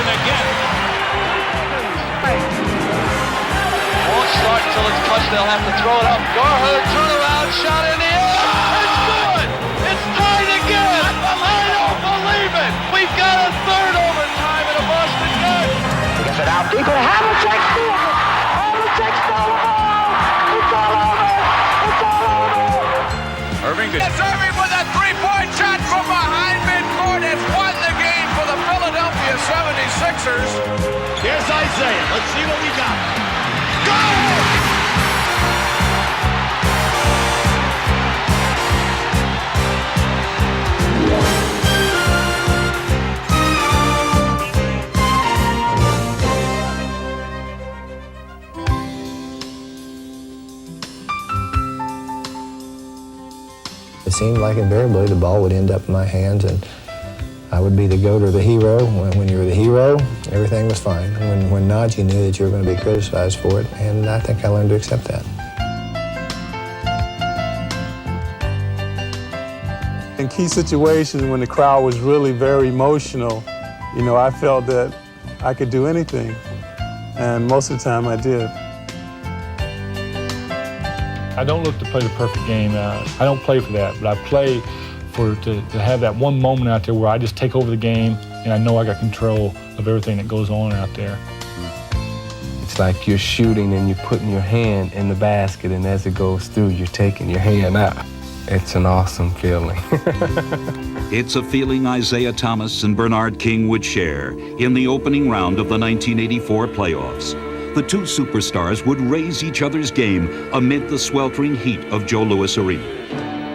possession again. Won't start until it's touched. They'll have to throw it up. Gar Heard, turnaround, shot in the air. It's good. It's tied again. I don't believe it. We've got a third overtime in a Boston game. He gets it out deep, and Havlicek steals it. Havlicek stole the ball. It's all over. It's all over. Erving. It's Erving with a three-point shot from behind midcourt. It's won the game for the Philadelphia 76ers. Here's Isiah. Let's see what we got. Go! It seemed like invariably the ball would end up in my hands and I would be the GOAT or the hero. When you were the hero, everything was fine. When not, you knew that you were going to be criticized for it, and I think I learned to accept that. In key situations when the crowd was really very emotional, you know, I felt that I could do anything, and most of the time I did. I don't look to play the perfect game. I don't play for that, but I play to have that one moment out there where I just take over the game and I know I got control of everything that goes on out there. It's like you're shooting and you're putting your hand in the basket, and as it goes through, you're taking your hand out. It's an awesome feeling. It's a feeling Isiah Thomas and Bernard King would share in the opening round of the 1984 playoffs. The two superstars would raise each other's game amid the sweltering heat of Joe Louis Arena,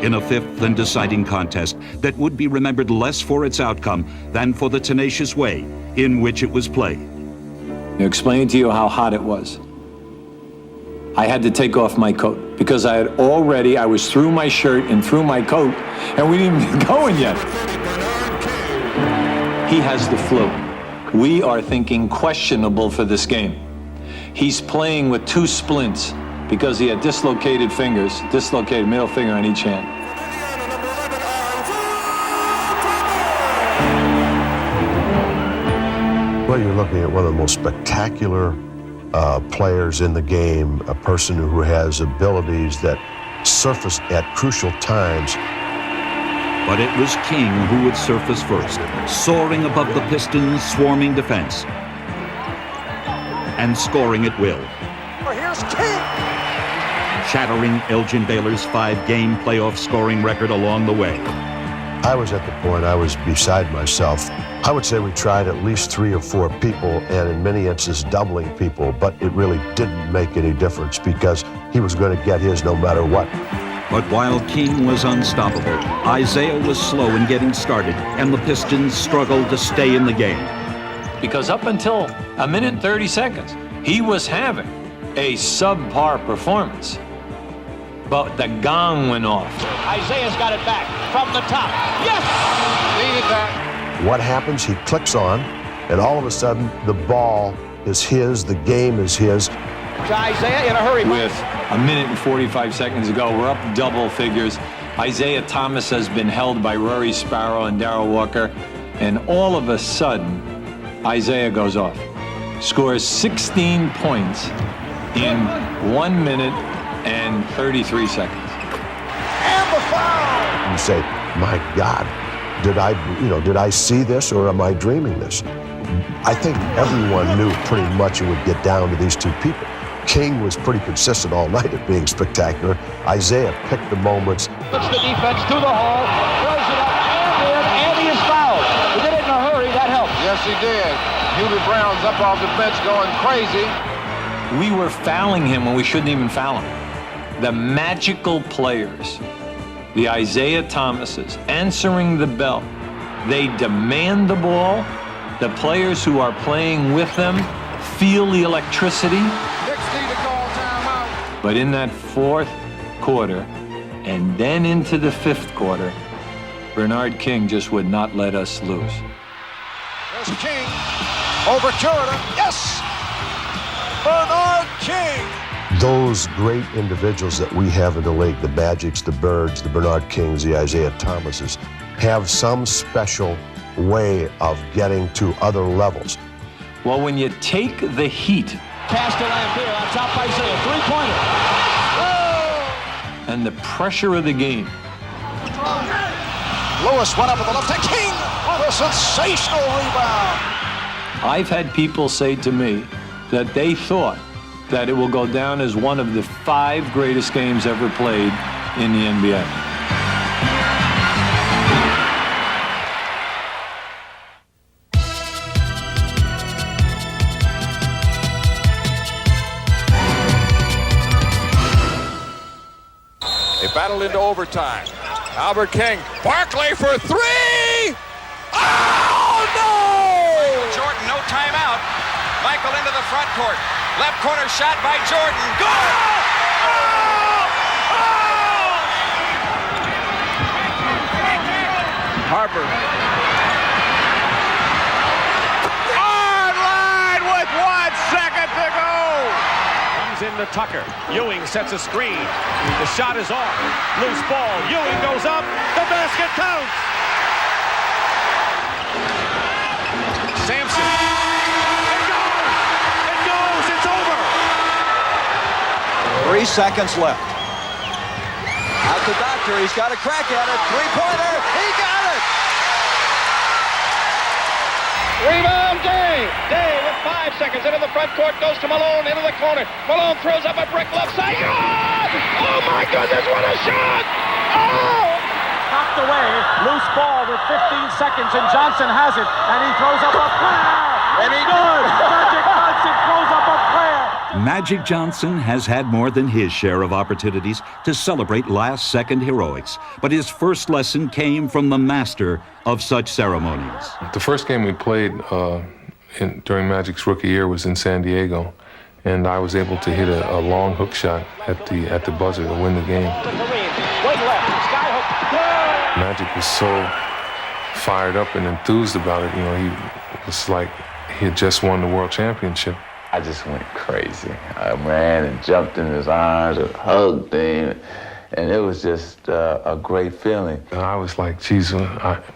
in a fifth and deciding contest that would be remembered less for its outcome than for the tenacious way in which it was played. Explaining to you how hot it was. I had to take off my coat because I was through my shirt and through my coat, and we didn't even get going yet. He has the flu. We are thinking questionable for this game. He's playing with two splints because he had dislocated fingers, dislocated middle finger on each hand. Well, you're looking at one of the most spectacular players in the game, a person who has abilities that surface at crucial times. But it was King who would surface first, soaring above the Pistons' swarming defense and scoring at will. Here's King. Shattering Elgin Baylor's 5-game playoff scoring record along the way. I was at the point I was beside myself. I would say we tried at least 3 or 4 people, and in many instances doubling people, but it really didn't make any difference because he was going to get his no matter what. But while King was unstoppable, Isiah was slow in getting started, and the Pistons struggled to stay in the game. Because up until a minute and 30 seconds, he was having a subpar performance. But the gong went off. Isaiah's got it back from the top. Yes! Needed that. What happens? He clicks on, and all of a sudden, the ball is his, the game is his. To Isiah in a hurry. With a minute and 45 seconds to go, we're up double figures. Isiah Thomas has been held by Rory Sparrow and Darrell Walker, and all of a sudden, Isiah goes off. Scores 16 points in 1 minute and 33 seconds. And the foul! You say, my God, did I see this or am I dreaming this? I think everyone knew pretty much it would get down to these two people. King was pretty consistent all night at being spectacular. Isiah picked the moments. Puts the defense to the hole, throws it up, and he is fouled. He did it in a hurry, that helped. Yes, he did. Hubie Brown's up off the bench going crazy. We were fouling him when we shouldn't even foul him. The magical players, the Isiah Thomases, answering the bell. They demand the ball. The players who are playing with them feel the electricity. Knicks need to call timeout. But in that fourth quarter, and then into the fifth quarter, Bernard King just would not let us lose. There's King over Jordan. Yes! Bernard King! Those great individuals that we have in the league, the Magics, the Birds, the Bernard Kings, the Isiah Thomases, have some special way of getting to other levels. Well, when you take the heat. Pass to Lambeer on top by Isiah. Three-pointer. And the pressure of the game. Lewis went up with the left hand. King with a sensational rebound. I've had people say to me that they thought that it will go down as one of the 5 greatest games ever played in the NBA. They battled into overtime. Albert King, Barkley for 3! Oh, no! Michael Jordan, no timeout. Michael into the front court. Left corner shot by Jordan. Good! Harper. Online with 1 second to go. Comes into Tucker. Ewing sets a screen. The shot is off. Loose ball. Ewing goes up. The basket counts. Sampson. It goes. It goes. It's over. 3 seconds left. Out the doctor. He's got a crack at it. Three-pointer. He got it. Rebound, Day. Day with 5 seconds into the front court. Goes to Malone into the corner. Malone throws up a brick left side. Good! Oh, my goodness, what a shot! Oh! Knocked away. Loose ball with 15 seconds, and Johnson has it. And he throws up a prayer. And he does. Magic Johnson throws up a prayer. Magic Johnson has had more than his share of opportunities to celebrate last-second heroics, but his first lesson came from the master of such ceremonies. The first game we played during Magic's rookie year was in San Diego, and I was able to hit a long hook shot at the buzzer to win the game. Magic was so fired up and enthused about it. You know, he was like he had just won the world championship. I just went crazy. I ran and jumped in his arms and hugged him, and it was just a great feeling. And I was like, geez,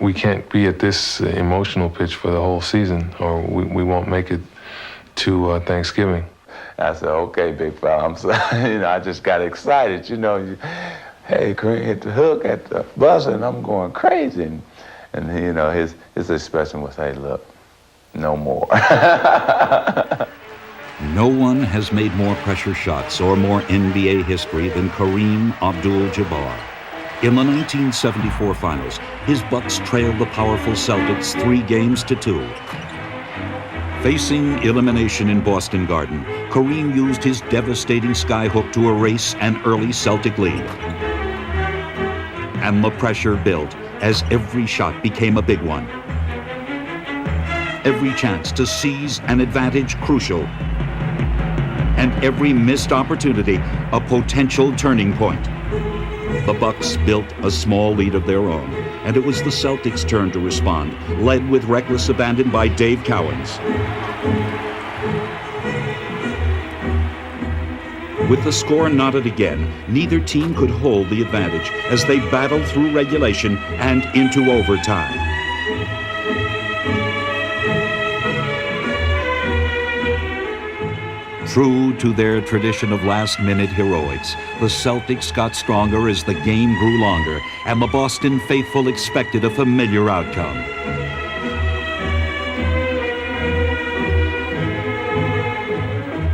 we can't be at this emotional pitch for the whole season, or we won't make it to Thanksgiving. I said, okay, big fella, I'm sorry. I just got excited. Hey, Kareem hit the hook at the buzzer, and I'm going crazy. And his expression was, hey, look, no more. No one has made more pressure shots or more NBA history than Kareem Abdul-Jabbar. In the 1974 finals, his Bucks trailed the powerful Celtics 3-2. Facing elimination in Boston Garden, Kareem used his devastating skyhook to erase an early Celtic lead. And the pressure built as every shot became a big one. Every chance to seize an advantage crucial, and every missed opportunity a potential turning point. The Bucks built a small lead of their own, and it was the Celtics' turn to respond, led with reckless abandon by Dave Cowens. With the score knotted again, neither team could hold the advantage as they battled through regulation and into overtime. True to their tradition of last-minute heroics, the Celtics got stronger as the game grew longer, and the Boston faithful expected a familiar outcome.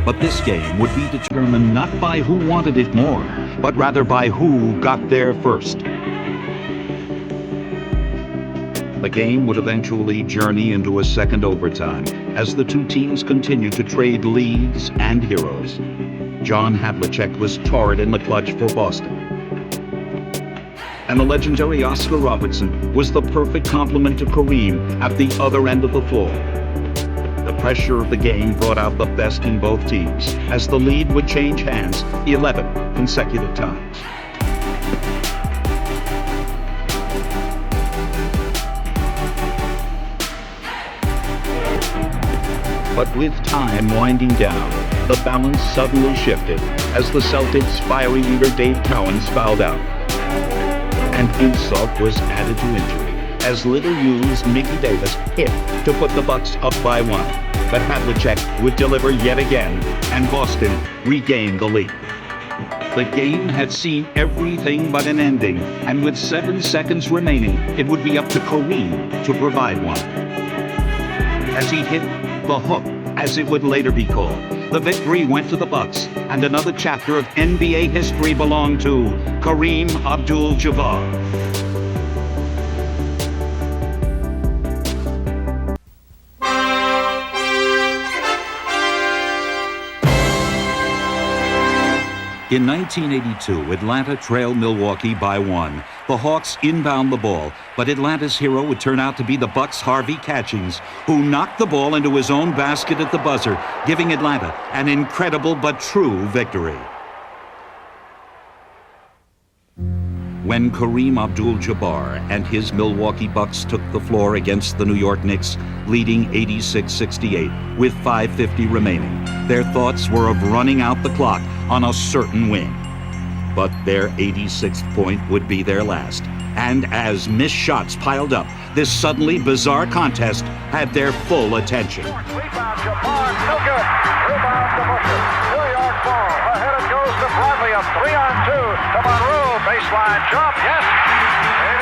But this game would be determined not by who wanted it more, but rather by who got there first. The game would eventually journey into a second overtime as the two teams continued to trade leads and heroes. John Havlicek was torrid in the clutch for Boston. And the legendary Oscar Robertson was the perfect complement to Kareem at the other end of the floor. The pressure of the game brought out the best in both teams as the lead would change hands 11 consecutive times. But with time winding down, the balance suddenly shifted as the Celtics' fiery leader Dave Cowens fouled out. And insult was added to injury as little-used Mickey Davis hit to put the Bucks up by 1. But Havlicek would deliver yet again, and Boston regained the lead. The game had seen everything but an ending, and with 7 seconds remaining, it would be up to Kareem to provide one. As he hit the hook, as it would later be called, the victory went to the Bucks, and another chapter of NBA history belonged to Kareem Abdul-Jabbar. In 1982, Atlanta trailed Milwaukee by 1. The Hawks inbound the ball, but Atlanta's hero would turn out to be the Bucks' Harvey Catchings, who knocked the ball into his own basket at the buzzer, giving Atlanta an incredible but true victory. When Kareem Abdul-Jabbar and his Milwaukee Bucks took the floor against the New York Knicks, leading 86-68 with 5:50 remaining, their thoughts were of running out the clock on a certain win. But their 86th point would be their last. And as missed shots piled up, this suddenly bizarre contest had their full attention. Rebound, Jabbar, no good. Rebound to Busher. New York ball. Ahead it goes to Bradley. A 3-on-2 to Monroe. Baseline jump. Yes.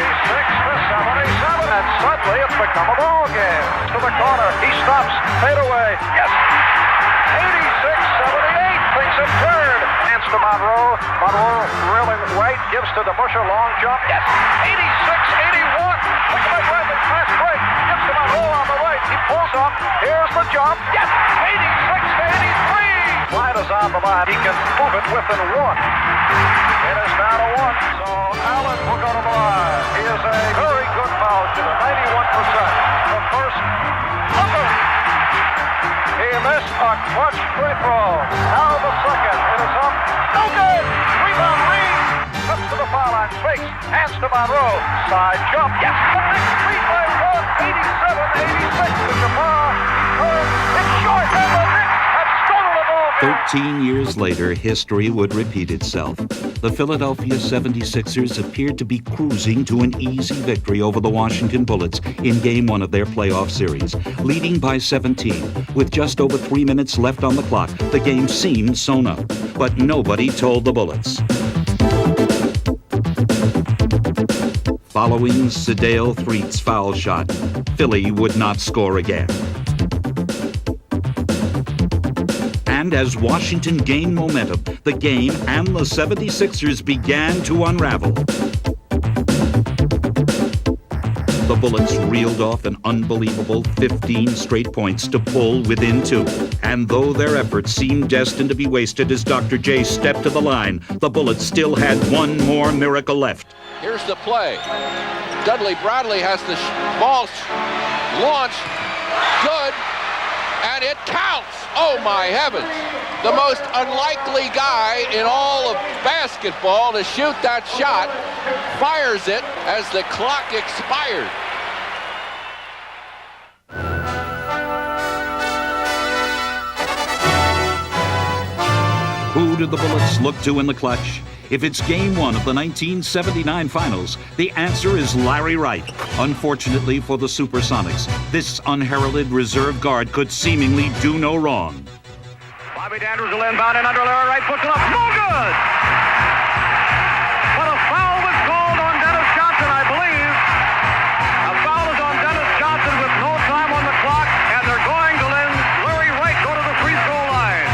86-77. And suddenly it's become a ball game. To the corner. He stops. Fade away. Yes. 86-78. Things have turned. Hands to Monroe. Monroe drilling right. Gives to the Busher. Long jump. Yes. 86-81. Look at Bradley. Fast break. Gives to Monroe on the right. He pulls up. Here's the jump. Yes. 86-83. Slide is on the line. He can move it within 1. It is now to 1. So Allen will go to the line. He is a very good foul shooter. 91%. The first under. He missed a clutch free throw. Now the second. It is up. No good. Rebound Reed. Cuts to the foul line. Fakes. Hands to Monroe. Side jump. Yes. The next free play was 87-86 to Jabbar. It's short. And the Knicks have stolen the ball game. 13 years later, history would repeat itself. The Philadelphia 76ers appeared to be cruising to an easy victory over the Washington Bullets in Game 1 of their playoff series, leading by 17. With just over 3 minutes left on the clock, the game seemed sewn up, but nobody told the Bullets. Following Sedale Threatt's foul shot, Philly would not score again. And as Washington gained momentum, the game and the 76ers began to unravel. The Bullets reeled off an unbelievable 15 straight points to pull within 2. And though their efforts seemed destined to be wasted as Dr. J stepped to the line, the Bullets still had one more miracle left. Here's the play. Dudley Bradley has the ball launched. Good. And it counts. Oh, my heavens. The most unlikely guy in all of basketball to shoot that shot fires it as the clock expired. Who did the Bullets look to in the clutch? If it's Game 1 of the 1979 Finals, the answer is Larry Wright. Unfortunately for the Supersonics, this unheralded reserve guard could seemingly do no wrong. Bobby Dandridge will inbound and under Larry Wright puts it up. No good! But a foul was called on Dennis Johnson, I believe. A foul is on Dennis Johnson with no time on the clock, and they're going to let Larry Wright go to the free throw line.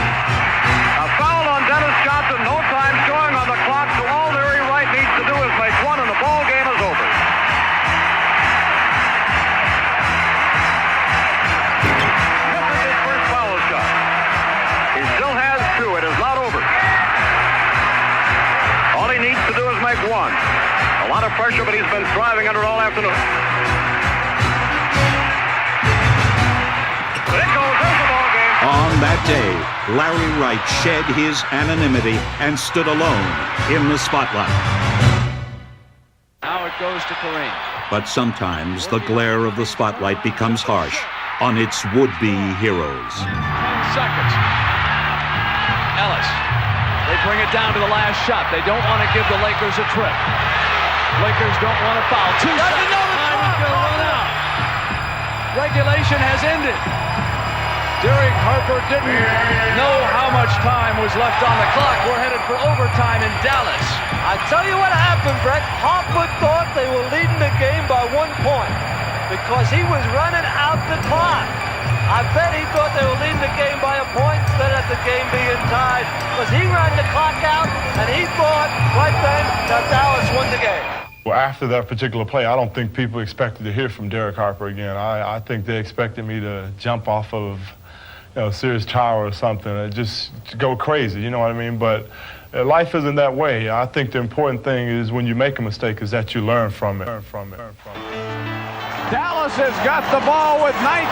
A foul on Dennis Johnson, no time showing on the clock, so all Larry Wright needs to do is make one and the ball game is over. This is his first foul shot. He still has 2. It is not over. All he needs to do is make 1. A lot of pressure, but he's been striving under it all afternoon. There goes. There's the ball game. On that day, Larry Wright shed his anonymity and stood alone in the spotlight. Now it goes to Kareem. But sometimes the glare of the spotlight becomes harsh on its would-be heroes. 10 seconds. Ellis. They bring it down to the last shot. They don't want to give the Lakers a trip. Lakers don't want to foul. 2 seconds. Time is going to run out. Regulation has ended. Derek Harper didn't know how much time was left on the clock. We're headed for overtime in Dallas. I tell you what happened, Brett. Harper thought they were leading the game by 1 point because he was running out the clock. I bet he thought they were leading the game by a point instead of the game being tied because he ran the clock out and he thought right then that Dallas won the game. Well, after that particular play, I don't think people expected to hear from Derek Harper again. I think they expected me to jump off of, Sears Tower or something, just go crazy, you know what I mean? But life isn't that way. I think the important thing is when you make a mistake is that you learn from it. Dallas has got the ball with 19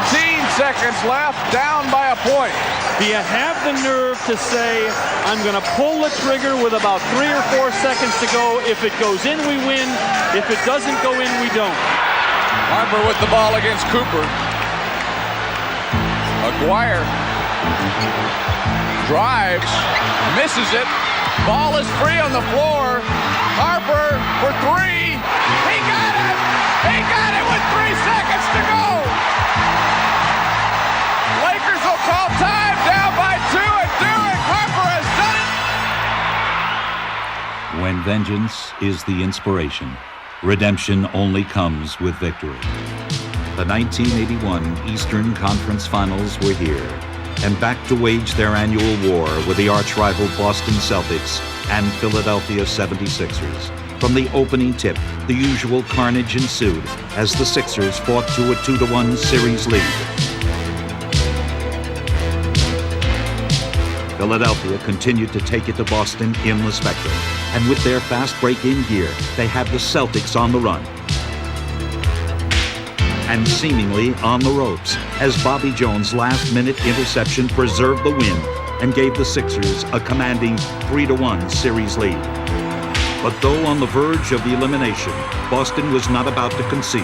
seconds left, down by a point. Do you have the nerve to say, I'm going to pull the trigger with about 3 or 4 seconds to go. If it goes in, we win. If it doesn't go in, we don't. Harper with the ball against Cooper. McGuire drives, misses it. Ball is free on the floor. Harper for 3. He got it! He got it with 3 seconds to go! Lakers will call time, down by 2, and Derek Harper has done it! When vengeance is the inspiration, redemption only comes with victory. The 1981 Eastern Conference Finals were here, and back to wage their annual war with the arch-rival Boston Celtics and Philadelphia 76ers. From the opening tip, the usual carnage ensued as the Sixers fought to a 2-1 series lead. Philadelphia continued to take it to Boston in the Spectrum, and with their fast break-in gear, they had the Celtics on the run. And seemingly on the ropes, as Bobby Jones' last-minute interception preserved the win and gave the Sixers a commanding 3-1 series lead. But though on the verge of elimination, Boston was not about to concede.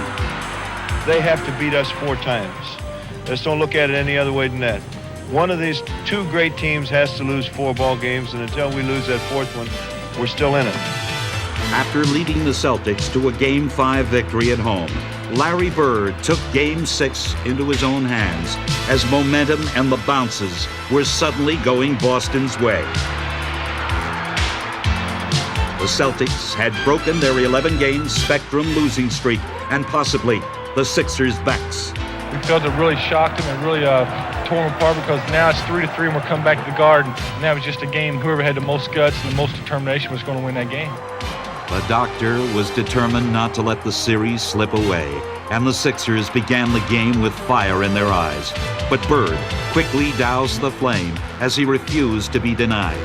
They have to beat us 4 times. Let's don't look at it any other way than that. One of these 2 great teams has to lose 4 ball games, and until we lose that 4th one, we're still in it. After leading the Celtics to a Game 5 victory at home, Larry Bird took Game 6 into his own hands as momentum and the bounces were suddenly going Boston's way. The Celtics had broken their 11-game Spectrum losing streak and possibly the Sixers' backs. We felt it really shocked them and really tore them apart because now it's 3-3 and we're coming back to the Garden. And that was just a game, whoever had the most guts and the most determination was going to win that game. The doctor was determined not to let the series slip away, and the Sixers began the game with fire in their eyes. But Bird quickly doused the flame as he refused to be denied.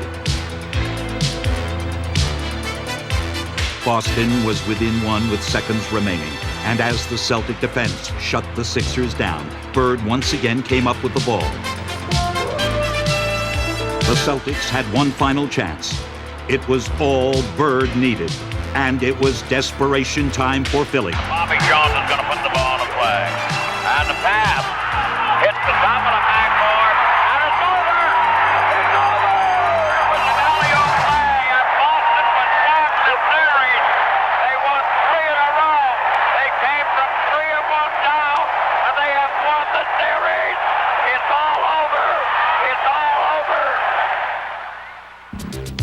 Boston was within 1 with seconds remaining, and as the Celtic defense shut the Sixers down, Bird once again came up with the ball. The Celtics had one final chance. It was all Bird needed, and it was desperation time for Philly. Bobby Jones is going to put the ball on the flag. And the pass hits the top of the backboard, and it's over! It's over! With the alley-oop flag, and Boston was shocked and series. They won 3 in a row. They came from 3-1 down, and they have won the series. It's all over! It's all over!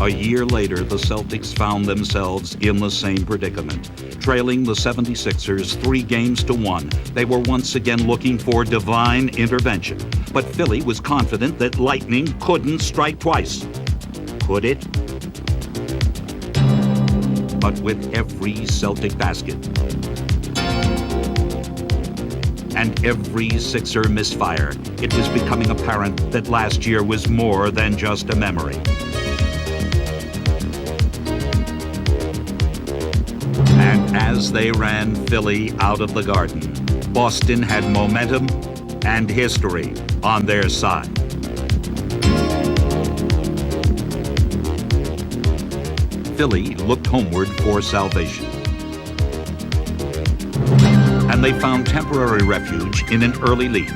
A year later, the Celtics found themselves in the same predicament. Trailing the 76ers 3-1, they were once again looking for divine intervention. But Philly was confident that lightning couldn't strike twice. Could it? But with every Celtic basket and every Sixer misfire, it was becoming apparent that last year was more than just a memory. And as they ran Philly out of the Garden, Boston had momentum and history on their side. Philly looked homeward for salvation. And they found temporary refuge in an early lead.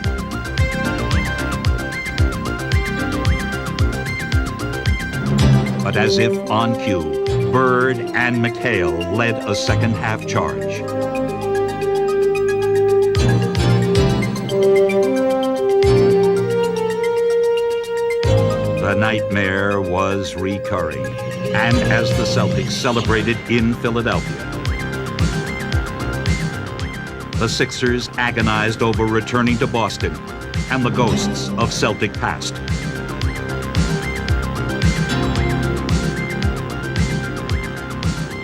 But as if on cue, Bird and McHale led a second-half charge. nightmare was recurring. And as the Celtics celebrated in Philadelphia, the Sixers agonized over returning to Boston and the ghosts of Celtic past.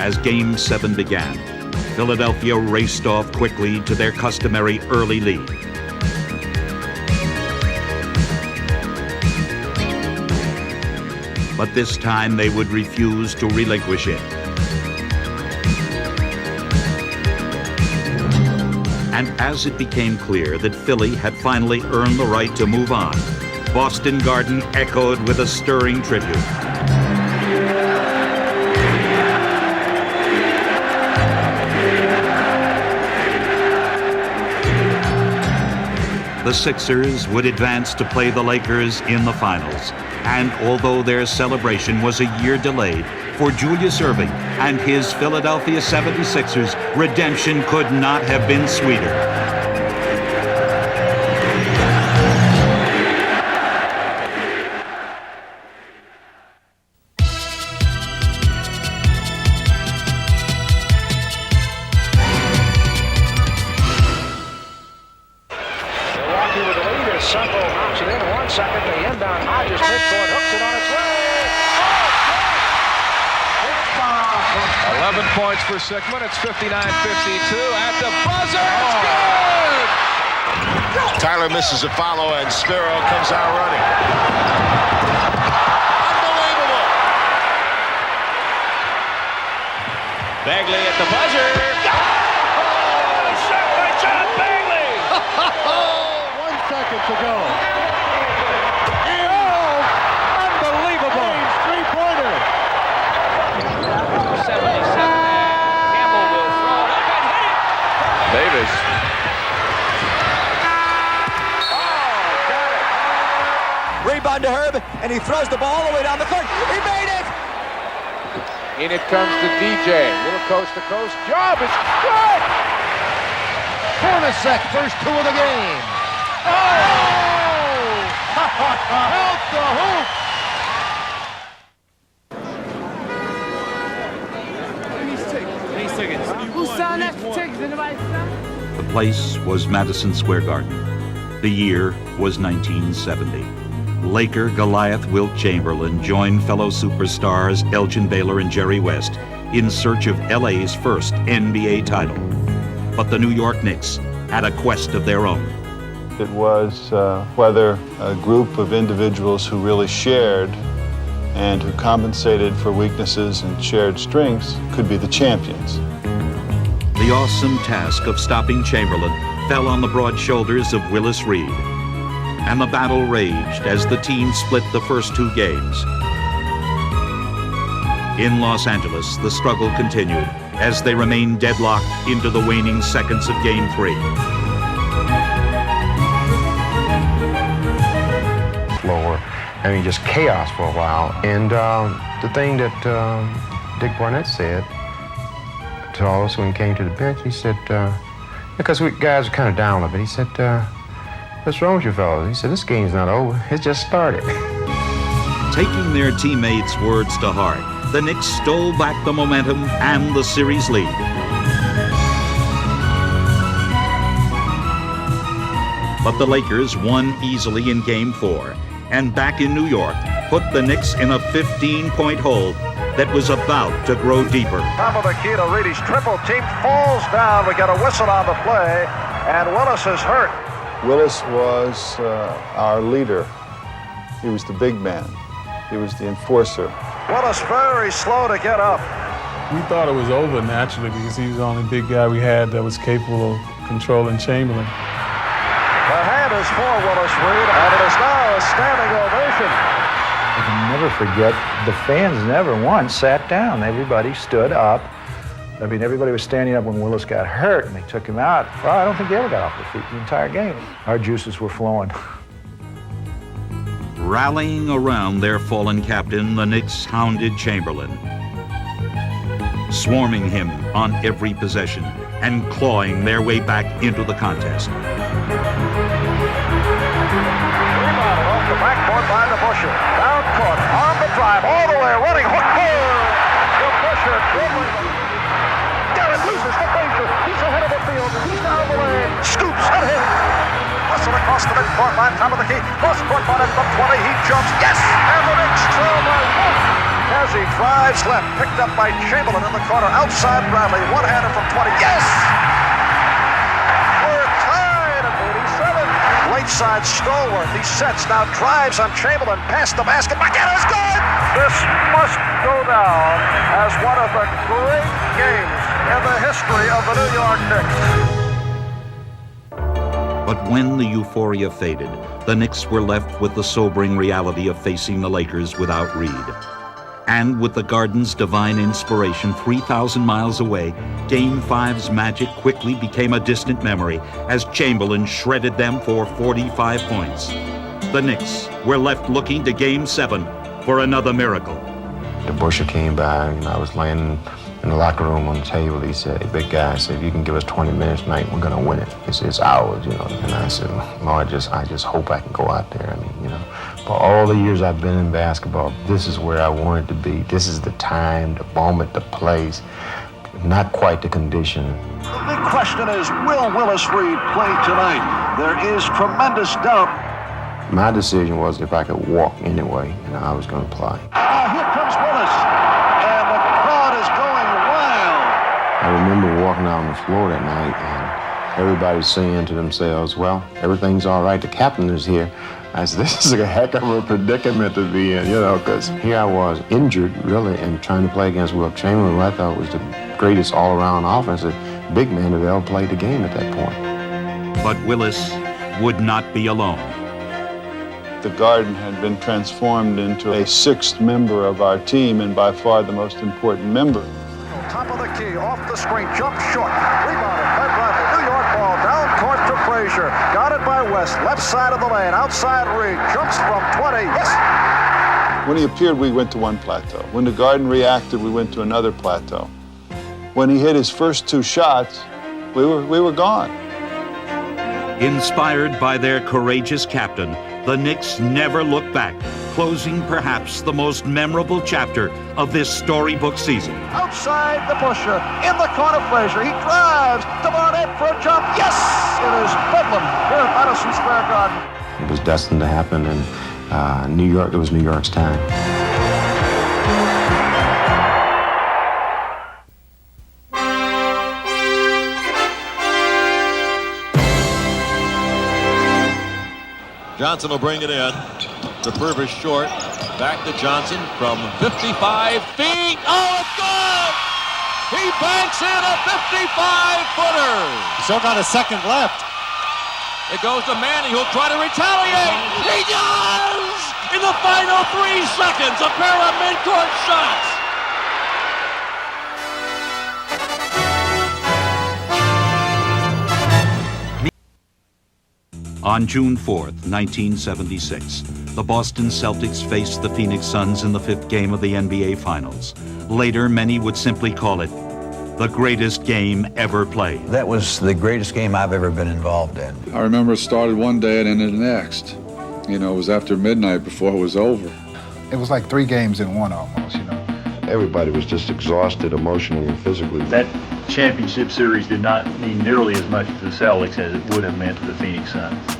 As Game 7 began, Philadelphia raced off quickly to their customary early lead. But this time they would refuse to relinquish it. And as it became clear that Philly had finally earned the right to move on, Boston Garden echoed with a stirring tribute. The Sixers would advance to play the Lakers in the finals. And although their celebration was a year delayed, for Julius Erving and his Philadelphia 76ers, redemption could not have been sweeter. Sumpo knocks it in 1 second. The inbound Hodges midcourt hooks it on its way. 11 points for Sickman. It's 59-52 at the buzzer. It's good. Tyler misses a follow, and Spiro comes out running. Unbelievable. Bagley at the buzzer. Oh, shot by John Bagley. 1 second to go. Unbelievable. Three-pointer. 77. Campbell will throw it up and hit it. Davis. Rebound to Herb, and he throws the ball all the way down the court. He made it! In it comes to DJ. Little coast-to-coast job. It's good! Hornacek, first two of the game. Oh! Out the hoop! Who signed that ticket? Anybody sign? The place was Madison Square Garden. The year was 1970. Laker Goliath Wilt Chamberlain joined fellow superstars Elgin Baylor and Jerry West in search of LA's first NBA title. But the New York Knicks had a quest of their own. It was whether a group of individuals who really shared and who compensated for weaknesses and shared strengths could be the champions. The awesome task of stopping Chamberlain fell on the broad shoulders of Willis Reed. And the battle raged as the team split the first two games. In Los Angeles, the struggle continued as they remained deadlocked into the waning seconds of Game 3. Floor. I mean, just chaos for a while. And the thing that Dick Barnett said to all of us when he came to the bench, he said, because we guys are kind of down a little bit, he said, what's wrong with you fellas? He said, this game's not over. It just started. Taking their teammates' words to heart, the Knicks stole back the momentum and the series lead. But the Lakers won easily in Game 4, and back in New York, put the Knicks in a 15-point hole that was about to grow deeper. Top of the key to Reedy's triple team falls down. We got a whistle on the play, and Willis is hurt. Willis was our leader. He was the big man. He was the enforcer. Willis very slow to get up. We thought it was over naturally because he was the only big guy we had that was capable of controlling Chamberlain. The hand is for Willis Reed, and it is now a standing ovation. I can never forget, the fans never once sat down. Everybody stood up. I mean, everybody was standing up when Willis got hurt, and they took him out. Well, I don't think they ever got off their feet the entire game. Our juices were flowing. Rallying around their fallen captain, the Knicks hounded Chamberlain, swarming him on every possession and clawing their way back into the contest. Rebounded off the backboard by the bushel. Down court, drive all the way, running hook. The Busher dribbling. Garrett loses the danger. He's ahead of the field. He's down the lane. Scoops ahead. Russell across the midcourt line, top of the key. Cross court on it from 20. He jumps. Yes! And the Knicks trail by 1. As he drives left, picked up by Chamberlain in the corner. Outside Bradley. One-hander from 20. Yes! We're tied at 87. Right side Stallworth. He sets, now drives on Chamberlain. Past the basket. McKenna's good! This must go down as one of the great games in the history of the New York Knicks. But when the euphoria faded, the Knicks were left with the sobering reality of facing the Lakers without Reed. And with the Garden's divine inspiration 3,000 miles away, Game 5's magic quickly became a distant memory as Chamberlain shredded them for 45 points. The Knicks were left looking to Game 7 for another miracle. The Busher came by, and I was laying in the locker room on the table. He said, "Hey, big guy," I said, "if you can give us 20 minutes tonight, we're gonna win it. It's ours, you know." And I said, "Lord, I just hope I can go out there." I mean, you know, for all the years I've been in basketball, this is where I wanted to be. This is the time, the moment, the place, not quite the condition. The big question is, will Willis Reed play tonight? There is tremendous doubt. My decision was if I could walk anyway, you know, I was gonna play. Here comes Willis, and the crowd is going wild. I remember walking out on the floor that night and everybody saying to themselves, "Well, everything's all right. The captain is here." I said, "This is a heck of a predicament to be in, you know, because here I was injured, really, and trying to play against Wilt Chamberlain, who I thought was the greatest all-around offensive big man that ever played the game at that point." But Willis would not be alone. The Garden had been transformed into a sixth member of our team, and by far the most important member. Top of the key, off the screen, jump short, rebounded by Bradley. New York ball, down court to Frazier. Got it by West, left side of the lane, outside Reed, jumps from 20, yes! When he appeared, we went to one plateau. When the Garden reacted, we went to another plateau. When he hit his first two shots, we were gone. Inspired by their courageous captain, the Knicks never looked back, closing perhaps the most memorable chapter of this storybook season. Outside the Busher, in the corner Frazier, he drives to Barnett for a jump, yes! It is Bedlam here at Madison Square Garden. It was destined to happen, and New York, it was New York's time. Johnson will bring it in. The Purvis short. Back to Johnson from 55 feet. Oh, it's good! He banks in a 55-footer. Still got a second left. It goes to Manning, who'll try to retaliate. He does! In the final 3 seconds, a pair of midcourt shots. On June 4th, 1976, the Boston Celtics faced the Phoenix Suns in the 5th game of the NBA Finals. Later, many would simply call it the greatest game ever played. That was the greatest game I've ever been involved in. I remember it started one day and ended the next. You know, it was after midnight before it was over. It was like 3 games in one almost, you know. Everybody was just exhausted emotionally and physically. That championship series did not mean nearly as much to the Celtics as it would have meant to the Phoenix Suns.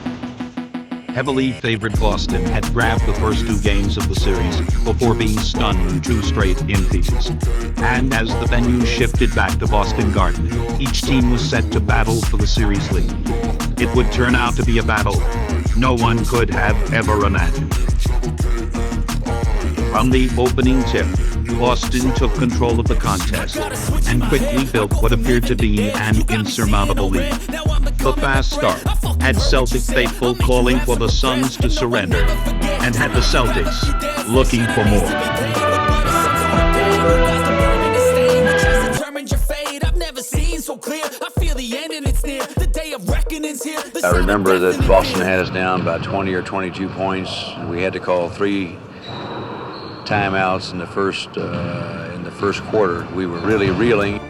Heavily favored Boston had grabbed the first 2 games of the series before being stunned 2 straight in Phoenix. And as the venue shifted back to Boston Garden, each team was set to battle for the series lead. It would turn out to be a battle no one could have ever imagined. From the opening tip, Boston took control of the contest and quickly built what appeared to be an insurmountable lead. The fast start had Celtic faithful calling for the Suns to surrender and had the Celtics looking for more. I remember that Boston had us down by 20 or 22 points. We had to call 3 timeouts in the first quarter. We were really reeling.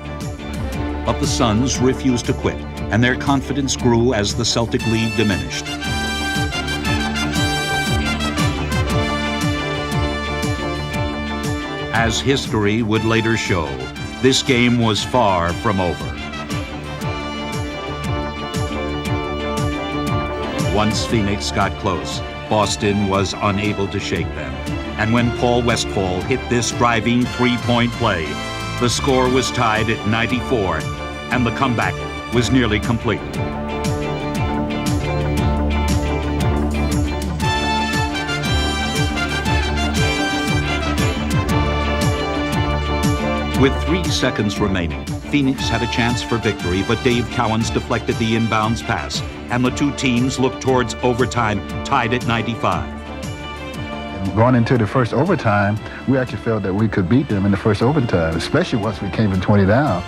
But the Suns refused to quit, and their confidence grew as the Celtic lead diminished. As history would later show, this game was far from over. Once Phoenix got close, Boston was unable to shake them. And when Paul Westphal hit this driving three-point play, the score was tied at 94, and the comeback was nearly complete. With 3 seconds remaining, Phoenix had a chance for victory, but Dave Cowens deflected the inbounds pass, and the two teams looked towards overtime, tied at 95. Going into the first overtime, we actually felt that we could beat them in the first overtime, especially once we came from 20 down.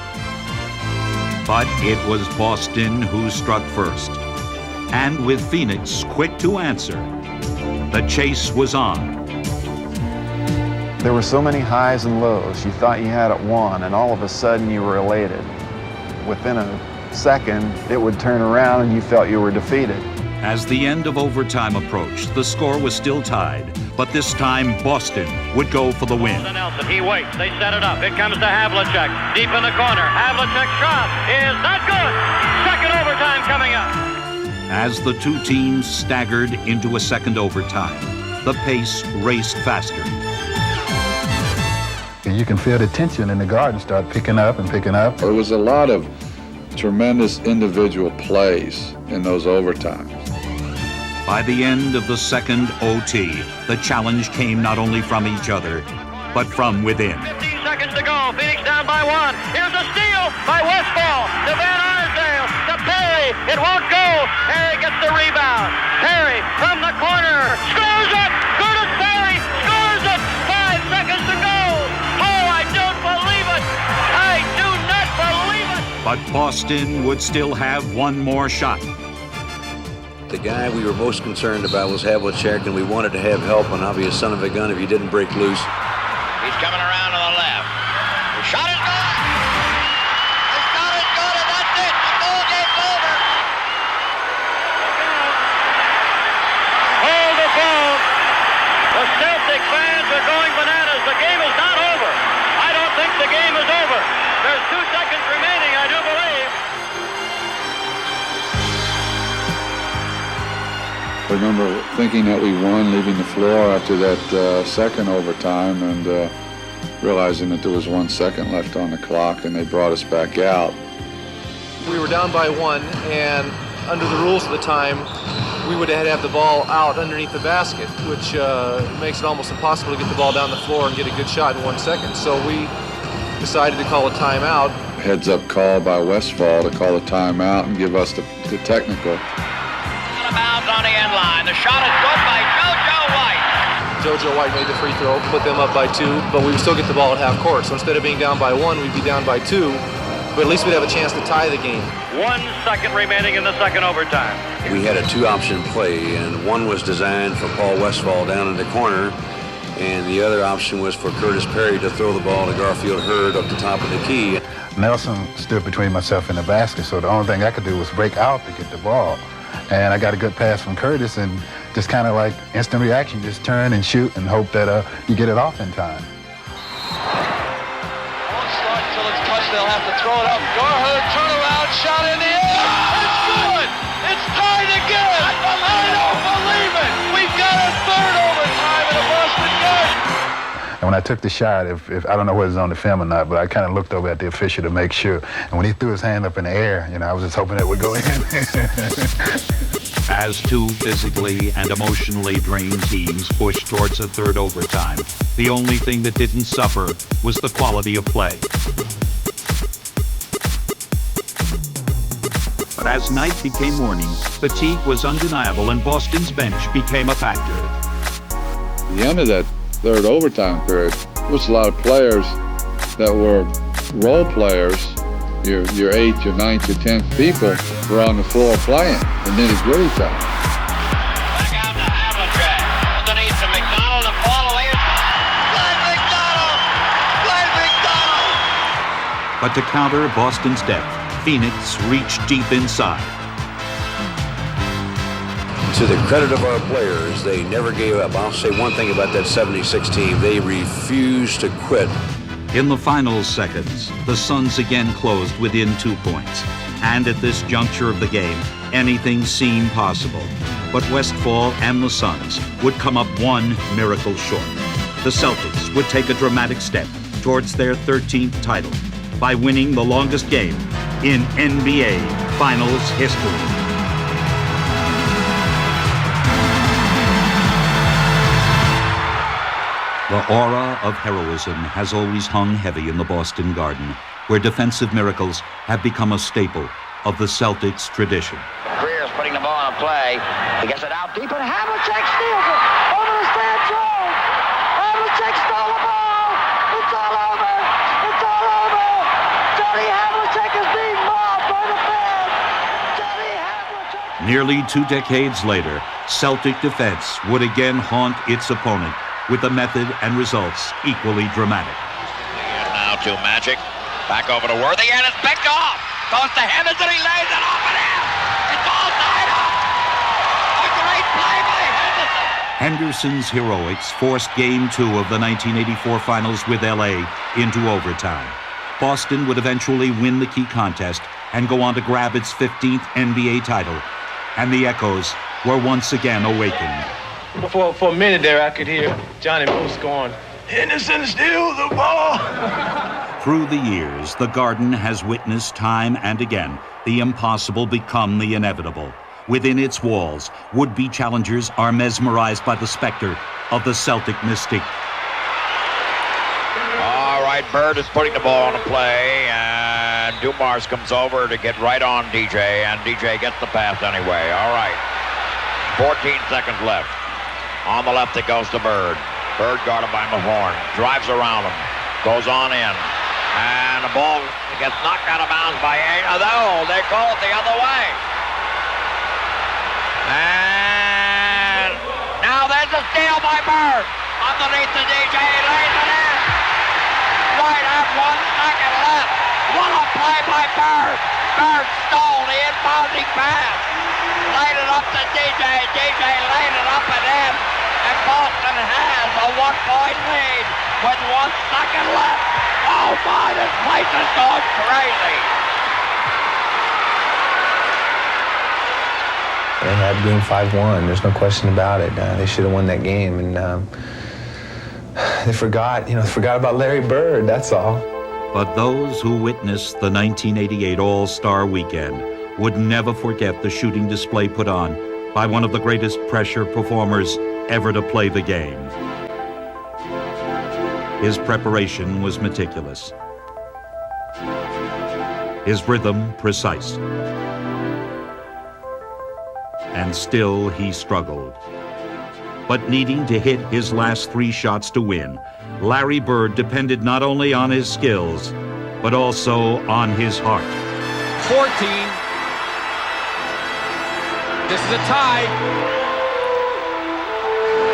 But it was Boston who struck first. And with Phoenix quick to answer, the chase was on. There were so many highs and lows. You thought you had it won, and all of a sudden you were elated. Within a second, it would turn around and you felt you were defeated. As the end of overtime approached, the score was still tied, but this time Boston would go for the win. Nelson, he waits, they set it up. It comes to Havlicek, deep in the corner. Havlicek's shot is not good. Second overtime coming up. As the two teams staggered into a second overtime, the pace raced faster. And you can feel the tension in the Garden start picking up and picking up. There was a lot of tremendous individual plays in those overtimes. By the end of the second OT, the challenge came not only from each other, but from within. 15 seconds to go. Phoenix down by 1. Here's a steal by Westphal to Van Arsdale to Perry. It won't go. Perry gets the rebound. Perry from the corner scores it. Curtis Perry scores it. 5 seconds to go. Oh, I don't believe it. I do not believe it. But Boston would still have one more shot. The guy we were most concerned about was Havlicek, and we wanted to have help, and I'll be a son of a gun if he didn't break loose. He's coming around to the left. The shot is good. The shot is good, and that's it. The ball game's over. Hold the phone. The Celtic fans are going bananas. The game is not over. I don't think the game is over. There's 2 seconds remaining, I do believe. I remember thinking that we won, leaving the floor after that second overtime, and realizing that there was 1 second left on the clock, and they brought us back out. We were down by 1, and under the rules of the time, we would have to have the ball out underneath the basket, which makes it almost impossible to get the ball down the floor and get a good shot in 1 second. So we decided to call a timeout. Heads-up call by Westphal to call a timeout and give us the technical. Out of bounds on the end line. The shot is good by JoJo White. JoJo White made the free throw, put them up by 2, but we would still get the ball at half court. So instead of being down by 1, we'd be down by 2, but at least we'd have a chance to tie the game. 1 second remaining in the second overtime. We had a 2-option play, and one was designed for Paul Westphal down in the corner, and the other option was for Curtis Perry to throw the ball to Garfield Heard up the top of the key. Nelson stood between myself and the basket, so the only thing I could do was break out to get the ball. And I got a good pass from Curtis, and just kind of like instant reaction, just turn and shoot and hope that you get it off in time. Won't start until it's touched. They'll have to throw it up. Gar Heard, turnaround, shot in the air. It's good. It's tied again. I don't believe it. We've got a third overtime in the Boston Garden. And when I took the shot, if I don't know whether it's on the film or not, but I kind of looked over at the official to make sure. And when he threw his hand up in the air, I was just hoping it would go in. As two physically and emotionally drained teams pushed towards a third overtime, the only thing that didn't suffer was the quality of play. But as night became morning, fatigue was undeniable and Boston's bench became a factor. At the end of that third overtime period, there was a lot of players that were role players. Your 8th, your 9th, your 10th people were on the floor playing the nitty-gritty time. Back out to Havlicek. Underneath to McDonald. The ball away. Glenn McDonald! Glenn McDonald! But to counter Boston's depth, Phoenix reached deep inside. to the credit of our players, they never gave up. I'll say one thing about that 76 team. They refused to quit. In the final seconds, the Suns again closed within 2 points. And at this juncture of the game, anything seemed possible. But Westfall and the Suns would come up one miracle short. The Celtics would take a dramatic step towards their 13th title by winning the longest game in NBA Finals history. The aura of heroism has always hung heavy in the Boston Garden, where defensive miracles have become a staple of the Celtics tradition. Greer's putting the ball in play. He gets it out deep, and Havlicek steals it over the stand zone. Havlicek stole the ball. It's all over. It's all over. Johnny Havlicek is being mobbed by the fans. Johnny Havlicek. Nearly 2 decades later, Celtic defense would again haunt its opponent with the method and results equally dramatic. And now to Magic. Back over to Worthy, and it's picked off. Goes to Henderson, he lays it off and in. It's all tied up. A great play by Henderson. Henderson's heroics forced Game 2 of the 1984 Finals with LA into overtime. Boston would eventually win the key contest and go on to grab its 15th NBA title. And the echoes were once again awakened. For a minute there, I could hear Johnny Moose going, Henderson steals the ball. Through the years, the Garden has witnessed time and again the impossible become the inevitable. Within its walls, would-be challengers are mesmerized by the specter of the Celtic mystique. All right, Bird is putting the ball on the play, and Dumars comes over to get right on DJ, and DJ gets the pass anyway. All right, 14 seconds left. On the left, it goes to Bird. Bird guarded by Mahorn. Drives around him. Goes on in. And the ball gets knocked out of bounds by Ahlo. They call it the other way. And now there's a steal by Bird. Underneath the DJ. Lays it in. Right at 1 second left. What a play by Bird. Bird stole the inbounding pass. Laid it up to DJ. DJ laid it up and in. And Boston has a 1-point lead with 1 second left. Oh my, this place is going crazy. They had game 5-1. There's no question about it. They should have won that game, and they forgot about Larry Bird. That's all. But those who witnessed the 1988 All-Star Weekend would never forget the shooting display put on by one of the greatest pressure performers ever to play the game. His preparation was meticulous. His rhythm precise. And still he struggled. But needing to hit his last 3 shots to win, Larry Bird depended not only on his skills, but also on his heart. 14. This is a tie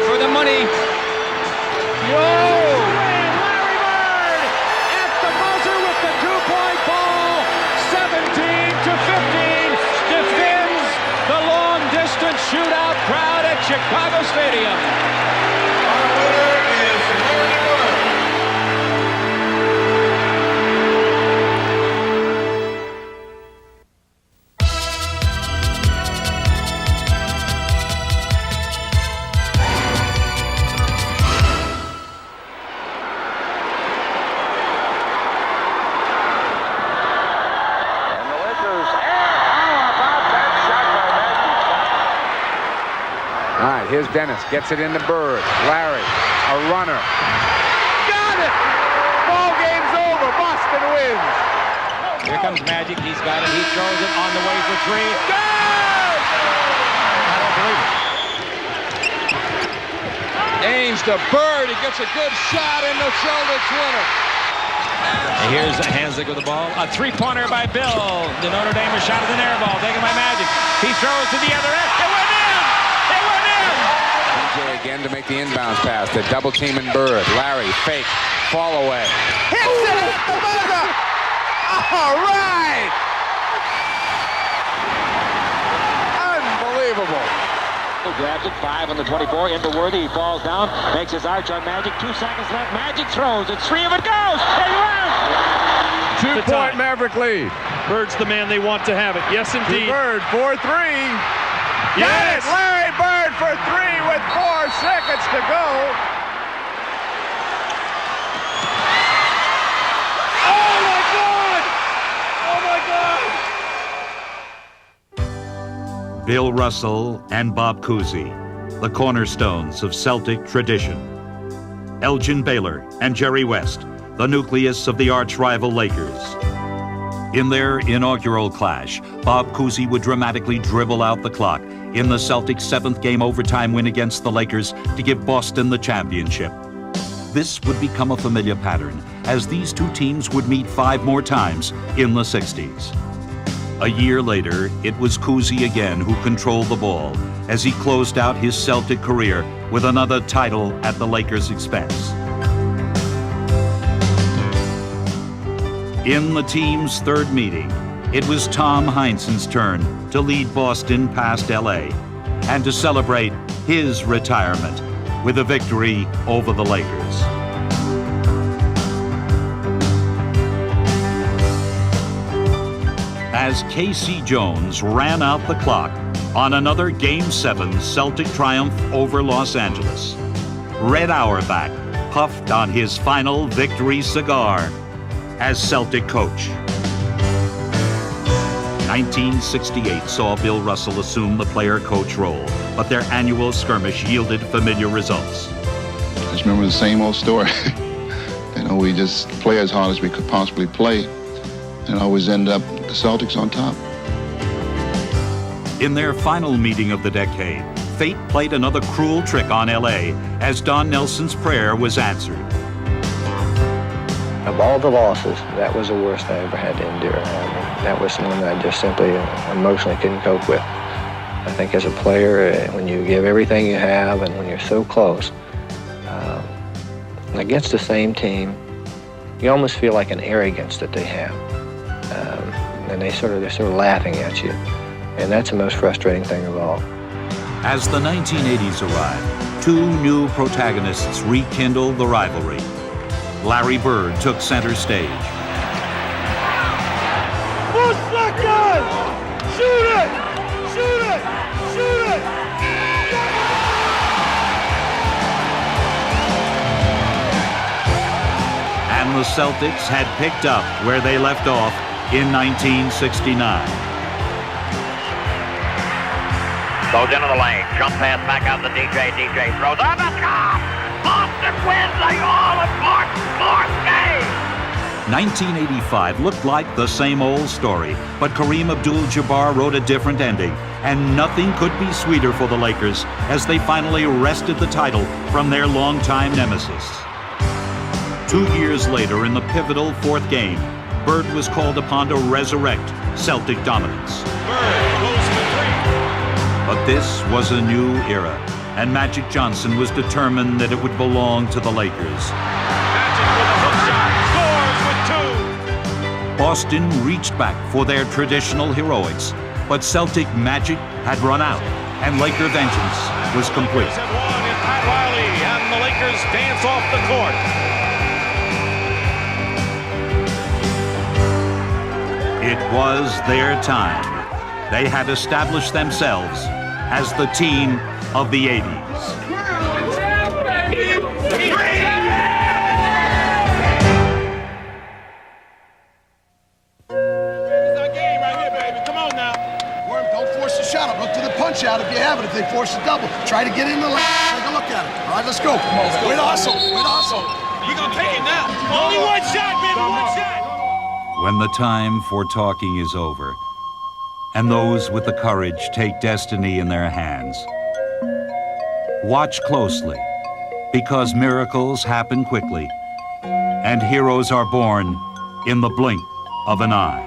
for the money. Larry Bird at the buzzer with the 2-point ball. 17-15 defends the long-distance shootout crowd at Chicago Stadium. Our winner is Larry Bird. Here's Dennis, gets it into Bird. Larry, a runner. Got it! Ball game's over. Boston wins. Here comes Magic. He's got it. He throws it on the way for 3. Good! I don't believe it. Aims to Bird. He gets a good shot in the Celtics winner. And here's Hanslick with the ball. A 3-pointer by Bill. The Notre Dame shot is an air ball taken by Magic. He throws to the other end. It went in! It went in! DJ again to make the inbounds pass. The double team in Bird. Larry, fake, fall away. Hits it at the buzzer! All right! Unbelievable. Grabs it, 5 on the 24, into Worthy, he falls down, makes his arch on Magic, 2 seconds left, Magic throws, it's 3 of it goes, and runs! 2-point Maverick lead. Bird's the man they want to have it, yes indeed. Bird for 3. Yes! Larry Bird for 3 with 4 seconds to go. Oh my God! Oh my God! Bill Russell and Bob Cousy, the cornerstones of Celtic tradition. Elgin Baylor and Jerry West, the nucleus of the arch-rival Lakers. In their inaugural clash, Bob Cousy would dramatically dribble out the clock in the Celtics' 7th game overtime win against the Lakers to give Boston the championship. This would become a familiar pattern as these two teams would meet 5 more times in the 60s. A year later, it was Cousy again who controlled the ball as he closed out his Celtic career with another title at the Lakers' expense. In the team's 3rd meeting, it was Tom Heinsohn's turn to lead Boston past LA and to celebrate his retirement with a victory over the Lakers. As Casey Jones ran out the clock on another Game 7 Celtic triumph over Los Angeles, Red Auerbach puffed on his final victory cigar as Celtic coach. 1968 saw Bill Russell assume the player-coach role, but their annual skirmish yielded familiar results. I just remember the same old story. We just play as hard as we could possibly play, and always end up the Celtics on top. In their final meeting of the decade, fate played another cruel trick on LA as Don Nelson's prayer was answered. Of all the losses, that was the worst I ever had to endure. That was one that I just simply emotionally couldn't cope with. I think as a player, when you give everything you have and when you're so close, against the same team, you almost feel like an arrogance that they have. And they're sort of laughing at you. And that's the most frustrating thing of all. As the 1980s arrived, 2 new protagonists rekindled the rivalry. Larry Bird took center stage. 1 second! Shoot it! Shoot it! Shoot it! And the Celtics had picked up where they left off in 1969. Goes into the lane, jump pass back out to DJ. DJ throws on the top. Boston wins the all-important 4th game. 1985 looked like the same old story, but Kareem Abdul-Jabbar wrote a different ending, and nothing could be sweeter for the Lakers as they finally wrested the title from their longtime nemesis. 2 years later, in the pivotal 4th game, Bird was called upon to resurrect Celtic dominance. Bird goes for 3. But this was a new era, and Magic Johnson was determined that it would belong to the Lakers. Magic with a hook shot, scores with 2. Boston reached back for their traditional heroics, but Celtic magic had run out, and Laker vengeance was complete. Have won in Pat Riley, and the Lakers dance off the court. It was their time. They had established themselves as the team of the 80s. Don't force the shot up. Look to the punch out if you have it. If they force a double, try to get in the lane. Take a look at it. All right, let's go. Way to hustle. Way to hustle. We're going to take it now. Only 1 shot, baby. 1 shot. When the time for talking is over, and those with the courage take destiny in their hands, watch closely, because miracles happen quickly, and heroes are born in the blink of an eye.